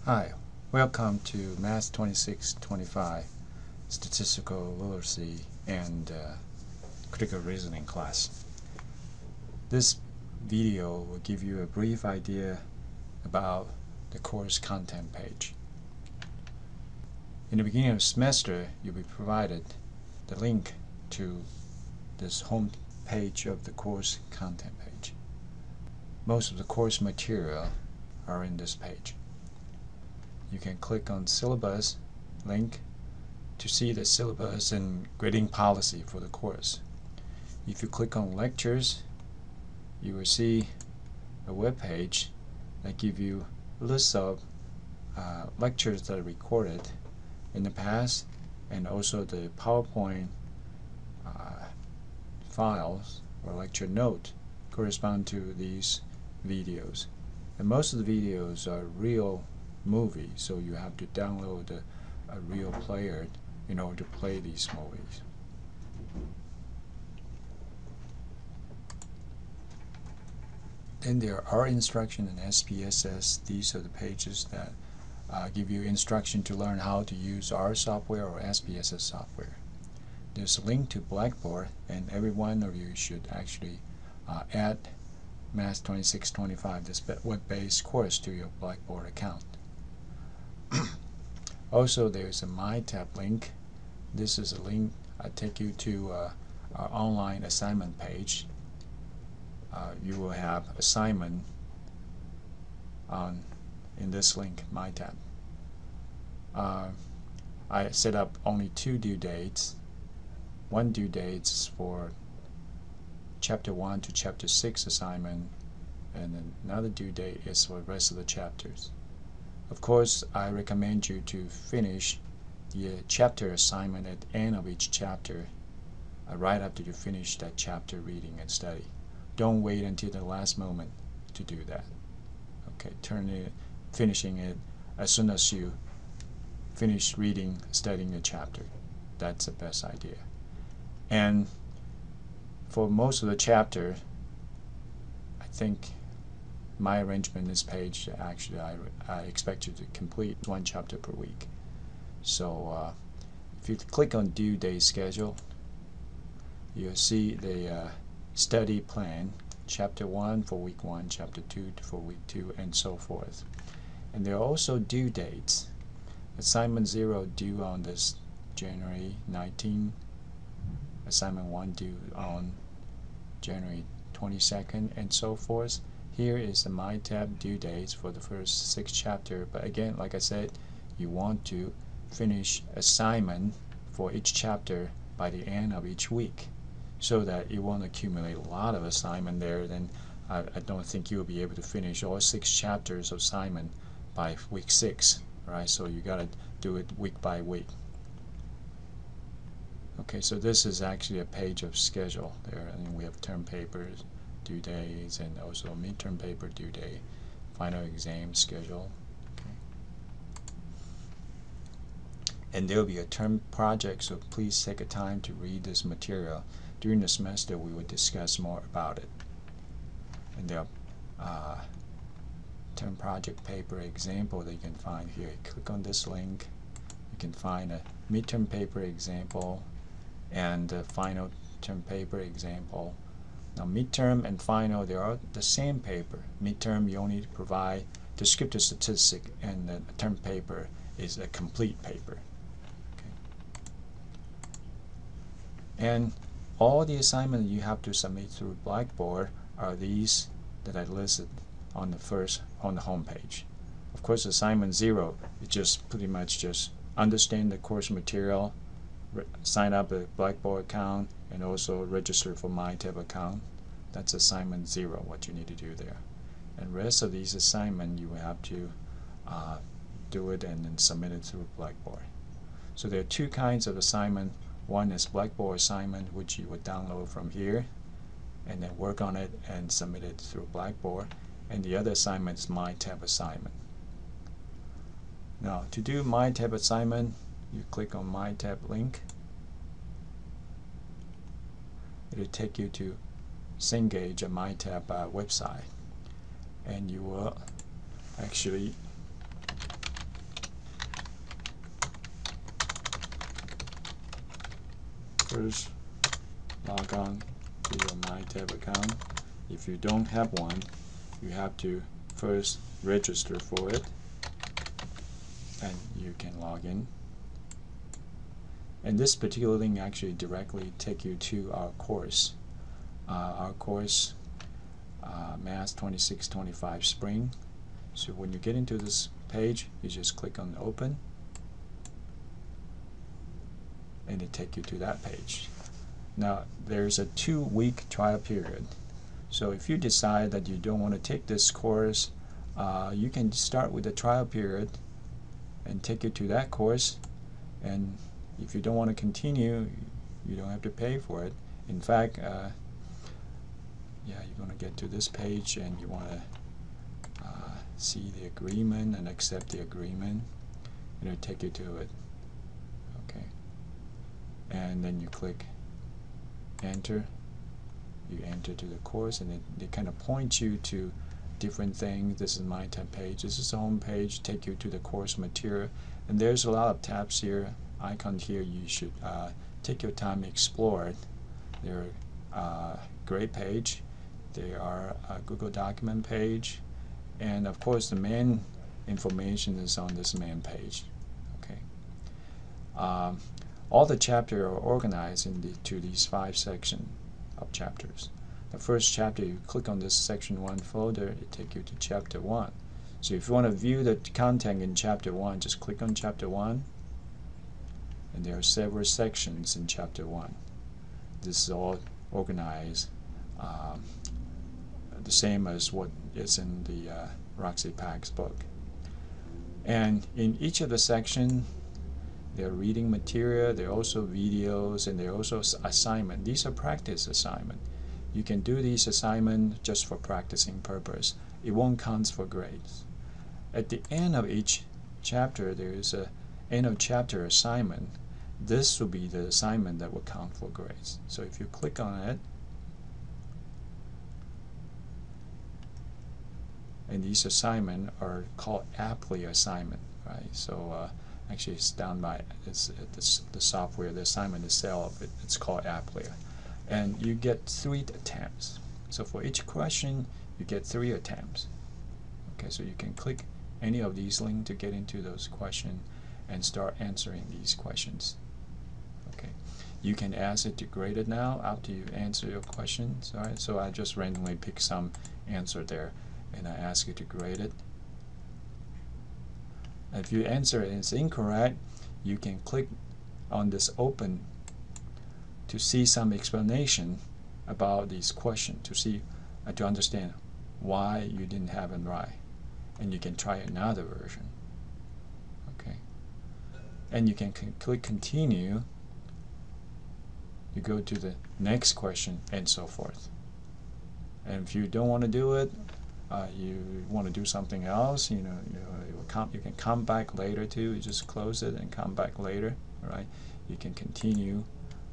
Hi, welcome to Math 2625 Statistical Literacy and Critical Reasoning class. This video will give you a brief idea about the course content page. In the beginning of the semester, you'll be provided the link to this home page of the course content page. Most of the course material are in this page. You can click on syllabus link to see the syllabus and grading policy for the course. If you click on lectures, you will see a web page that gives you a list of lectures that are recorded in the past, and also the PowerPoint files or lecture note correspond to these videos. And most of the videos are real movie, so you have to download a real player in order to play these movies. Then there are instructions in Spss. These are the pages that give you instruction to learn how to use R software or Spss software. There's a link to Blackboard, and every one of you should actually add Math 2625, this web-based course, to your Blackboard account. Also, there's a My tab link. This is a link I take you to our online assignment page. You will have assignment in this link, My tab. I set up only 2 due dates. One due date is for Chapter 1 to Chapter 6 assignment, and another due date is for the rest of the chapters. Of course, I recommend you to finish the chapter assignment at the end of each chapter, right after you finish that chapter reading and study. Don't wait until the last moment to do that. Okay, finishing it as soon as you finish reading, studying the chapter. That's the best idea. And for most of the chapter, I think my arrangement in this page, actually I expect you to complete 1 chapter per week. So if you click on due date schedule, you'll see the study plan, chapter 1 for week 1, chapter 2 for week 2, and so forth. And there are also due dates. Assignment 0 due on this January 19, assignment 1 due on January 22nd, and so forth. Here is the My tab due dates for the first 6 chapters, but again, like I said, you want to finish assignment for each chapter by the end of each week, so that you won't accumulate a lot of assignment there. Then I don't think you'll be able to finish all 6 chapters of assignment by week 6, right? So you gotta do it week by week. Okay, so this is actually a page of schedule there, and we have term papers due days, and also midterm paper due date, final exam schedule. Okay. And there will be a term project, so please take a time to read this material. During the semester, we will discuss more about it. And there are term project paper example that you can find here. Click on this link. You can find a midterm paper example and a final term paper example. Now, midterm and final, they are the same paper. Midterm, you only provide descriptive statistic, and the term paper is a complete paper. Okay. And all the assignments you have to submit through Blackboard are these that I listed on the home page. Of course, assignment 0 is just pretty much just understand the course material, sign up a Blackboard account, and also register for My tab account. That's assignment 0, what you need to do there. And rest of these assignments, you will have to do it and then submit it through Blackboard. So there are 2 kinds of assignment. One is Blackboard assignment, which you would download from here and then work on it and submit it through Blackboard. And the other assignment is My tab assignment. Now, to do My tab assignment, you click on My tab link. It'll take you to Cengage, a My tab website, and you will actually first log on to your MyTab account. If you don't have one, you have to first register for it, and you can log in. And this particular link actually directly take you to our course. Math 26-25 Spring. So when you get into this page, you just click on Open, and it take you to that page. Now there's a 2-week trial period. So if you decide that you don't want to take this course, you can start with the trial period and take you to that course, and if you don't want to continue, you don't have to pay for it. In fact, you're going to get to this page and you want to see the agreement and accept the agreement, and it'll take you to it. Okay, and then you click enter. You enter to the course, and they kind of point you to different things. This is my tab page. This is the home page. Take you to the course material, and there's a lot of tabs here, icons here. You should take your time to explore it. They're great page. They are a Google document page, and of course the main information is on this main page. Okay. All the chapters are organized into these 5 sections of chapters. The first chapter, you click on this section 1 folder, it takes you to chapter 1. So if you want to view the content in chapter 1, just click on chapter 1, and there are several sections in chapter 1. This is all organized the same as what is in the Roxy Pack's book. And in each of the sections, there are reading material, there are also videos, and there are also assignments. These are practice assignments. You can do these assignments just for practicing purpose. It won't count for grades. At the end of each chapter, there is a end of chapter assignment. This will be the assignment that will count for grades. So if you click on it, and these assignments are called aptly assignment, right? So actually it's down by the software, the assignment itself, it's called aptly. And you get 3 attempts. So for each question, you get 3 attempts. Okay, so you can click any of these links to get into those questions and start answering these questions. Okay, you can ask it to grade it now after you answer your questions. All right, so I just randomly pick some answer there, and I ask you to grade it. If you answer it and it's incorrect, you can click on this open to see some explanation about these questions, to see to understand why you didn't have it right, and you can try another version. Okay, and you can click continue. You go to the next question and so forth. And if you don't want to do it, you want to do something else, you can come back later too. You just close it and come back later. Right? You can continue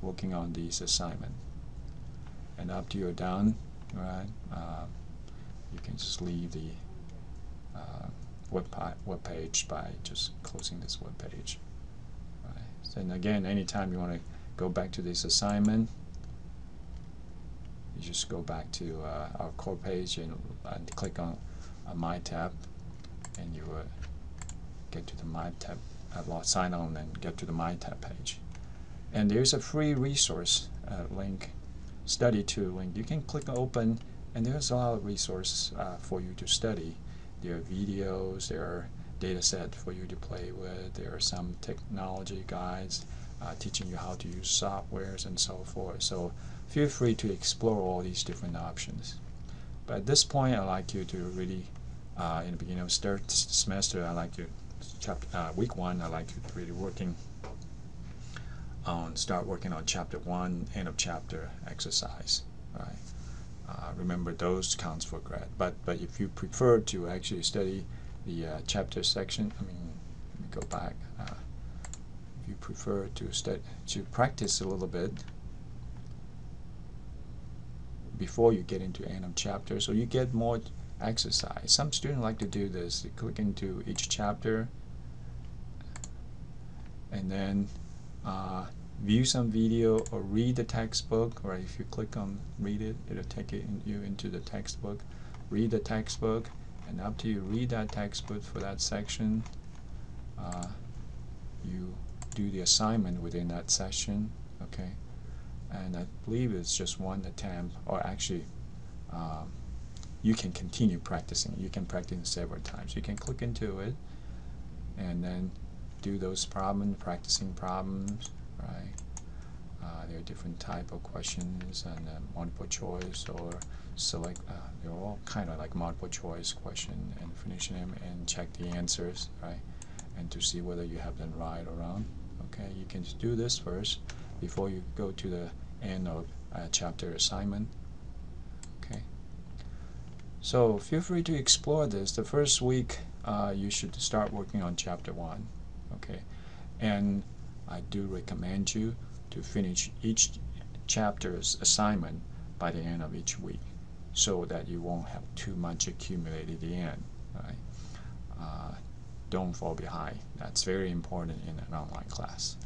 working on these assignments, and after you're done, right, you can just leave the web page by just closing this web page. Right? So, and again, anytime you want to go back to this assignment, you just go back to our core page and click on My Tab, and you will get to the My Tab, sign on and get to the My Tab page. And there's a free resource link, study tool link. You can click open, and there's a lot of resources for you to study. There are videos, there are data sets for you to play with, there are some technology guides teaching you how to use softwares and so forth. So feel free to explore all these different options. But at this point, I'd like you to really, in the beginning of third semester, I like you, week 1, I like you to really start working on chapter 1, end of chapter exercise. Right? Remember, those counts for grade. But if you prefer to actually study the chapter section, let me go back. If you prefer to practice a little bit before you get into end of chapter, so you get more exercise. Some students like to do this. They click into each chapter, and then view some video or read the textbook, or if you click on read it, it'll take you into the textbook. Read the textbook, and after you read that textbook for that section, you do the assignment within that section, okay? And I believe it's just one attempt, or actually you can continue practicing. You can practice several times. You can click into it and then do those practicing problems, right? There are different type of questions, and multiple choice or select. They're all kind of like multiple choice question, and finish them and check the answers, right? And to see whether you have them right or wrong. Okay, you can do this first before you go to the end of chapter assignment. Okay, so feel free to explore this. The first week you should start working on chapter 1. Okay, and I do recommend you to finish each chapter's assignment by the end of each week, so that you won't have too much accumulated at the end, right? Don't fall behind. That's very important in an online class.